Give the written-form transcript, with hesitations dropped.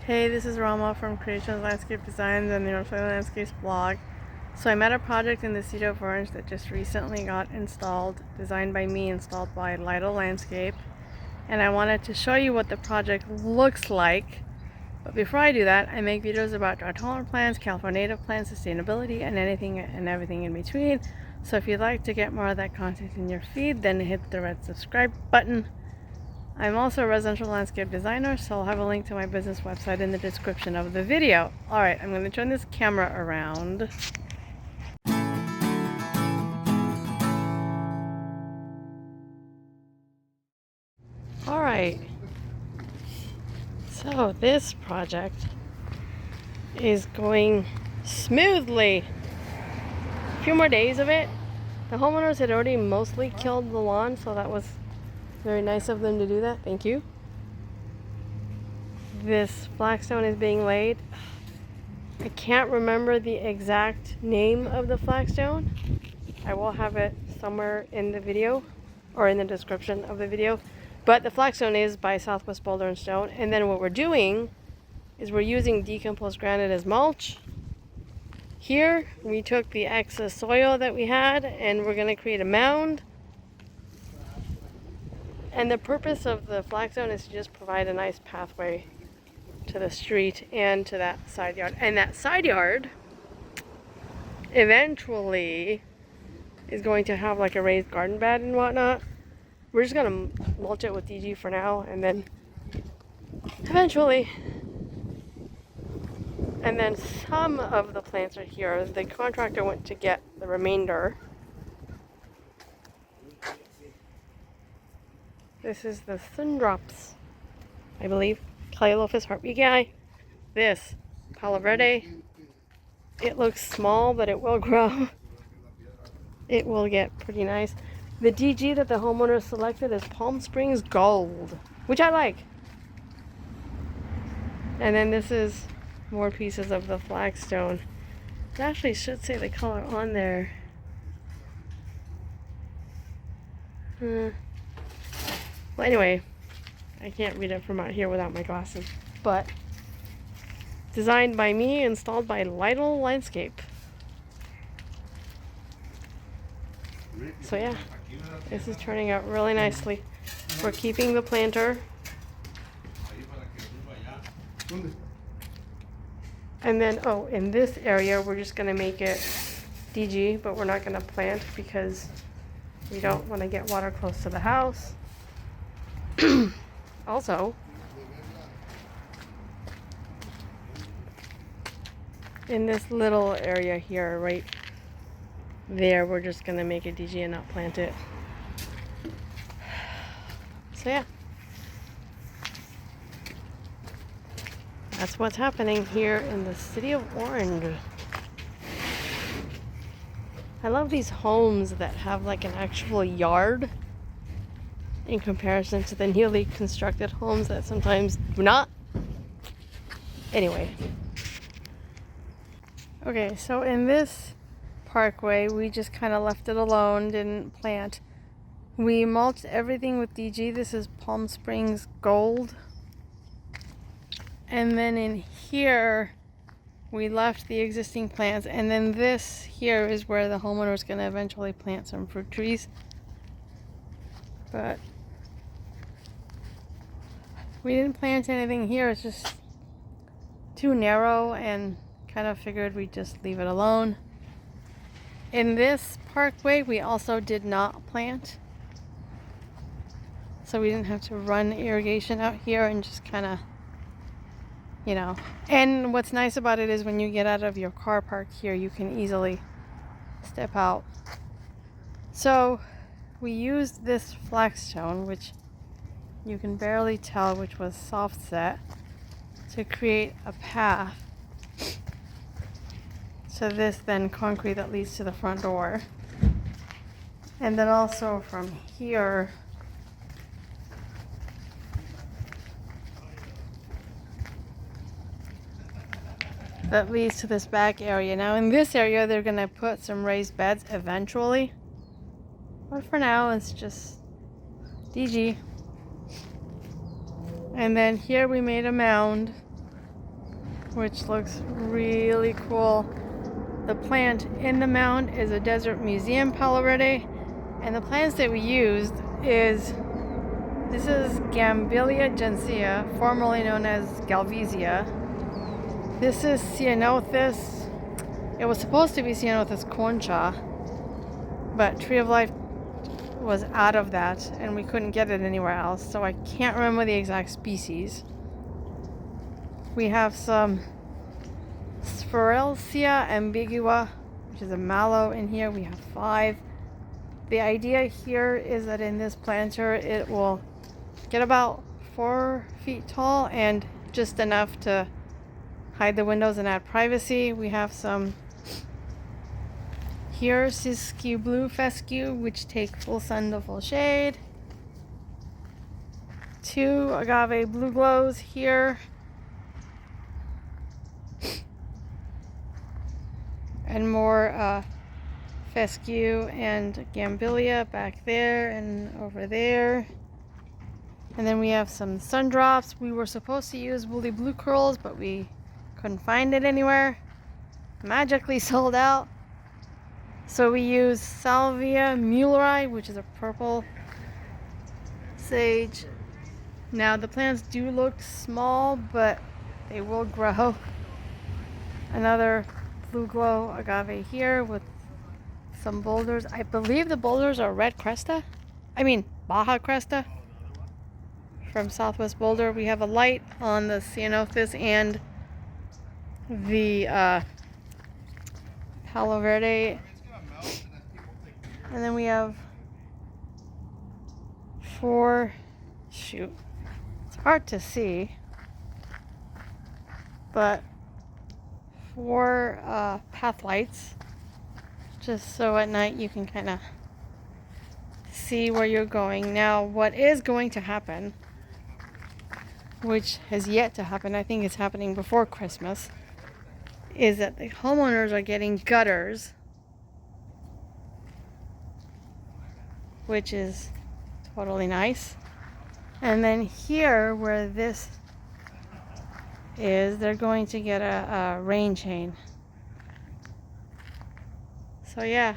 Hey, this is Rama from Creations Landscape Designs and the North Florida Landscapes blog. So I'm at a project in the city of Orange that just recently got installed, designed by me, installed by Lidl Landscape. And I wanted to show you what the project looks like. But before I do that, I make videos about drought tolerant plants, California native plants, sustainability, and anything and everything in between. So if you'd like to get more of that content in your feed, then hit the red subscribe button. I'm also a residential landscape designer, so I'll have a link to my business website in the description of the video. Alright, I'm going to turn this camera around. Alright, so this project is going smoothly. A few more days of it. The homeowners had already mostly killed the lawn, so that was very nice of them to do that. Thank you. This flagstone is being laid. I can't remember the exact name of the flagstone. I will have it somewhere in the video or in the description of the video. But the flagstone is by Southwest Boulder and Stone. And then what we're doing is we're using decomposed granite as mulch. Here we took the excess soil that we had and we're going to create a mound. And the purpose of the flagstone is to just provide a nice pathway to the street and to that side yard. And that side yard eventually is going to have like a raised garden bed and whatnot. We're just gonna mulch it with DG for now, and then eventually, and then some of the plants are here. The contractor went to get the remainder. This is the Sundrops, I believe. Calliophis heartbeat guy. This Palo Verde. It looks small, but it will grow. It will get pretty nice. The DG that the homeowner selected is Palm Springs Gold, which I like. And then this is more pieces of the flagstone. It actually should say the color on there. Well, anyway, I can't read it from out here without my glasses. But designed by me, installed by Lidl Landscape. So yeah, this is turning out really nicely. We're keeping the planter. And then, oh, in this area, we're just gonna make it DG, but we're not gonna plant because we don't wanna get water close to the house. Also, in this little area here, right there, we're just gonna make it DG and not plant it. So yeah, that's what's happening here in the city of Orange. I love these homes that have like an actual yard in comparison to the newly constructed homes that sometimes do not. Anyway. Okay, so in this parkway, we just kind of left it alone, didn't plant. We mulched everything with DG. This is Palm Springs Gold. And then in here, we left the existing plants. And then this here is where the homeowner is going to eventually plant some fruit trees. But we didn't plant anything here. It's just too narrow and kind of figured we'd just leave it alone. In this parkway, we also did not plant. So we didn't have to run irrigation out here and just kind of, you know. And what's nice about it is when you get out of your car park here, you can easily step out. So we used this flagstone, which you can barely tell, which was soft set, to create a path. So this then concrete that leads to the front door. And then also from here, that leads to this back area. Now in this area, they're gonna put some raised beds eventually. But for now, it's just DG. And then here we made a mound which looks really cool. The plant in the mound is a desert museum palo verde, and the plants that we used is, this is Gambilia gensea, formerly known as Galvesia. This is Ceanothus. It was supposed to be Ceanothus concha, but Tree of Life was out of that and we couldn't get it anywhere else, so I can't remember the exact species. We have some Sphaerosia ambigua, which is a mallow in here. We have 5. The idea here is that in this planter it will get about 4 feet tall and just enough to hide the windows and add privacy. We have some here Siskiyou blue fescue, which take full sun to full shade. 2 agave blue glows here. And more fescue and gambilia back there and over there. And then we have some sun drops. We were supposed to use woolly blue curls, but we couldn't find it anywhere. Magically sold out. So we use Salvia Muelleri, which is a purple sage. Now the plants do look small, but they will grow. Another blue glow agave here with some boulders. I believe the boulders are red cresta. Baja cresta from Southwest Boulder. We have a light on the Ceanothus and the Palo Verde. And then we have 4, it's hard to see, but 4 path lights, just so at night you can kind of see where you're going. Now, what is going to happen, which has yet to happen, I think it's happening before Christmas, is that the homeowners are getting gutters, which is totally nice. And then here where this is, they're going to get a rain chain. So yeah.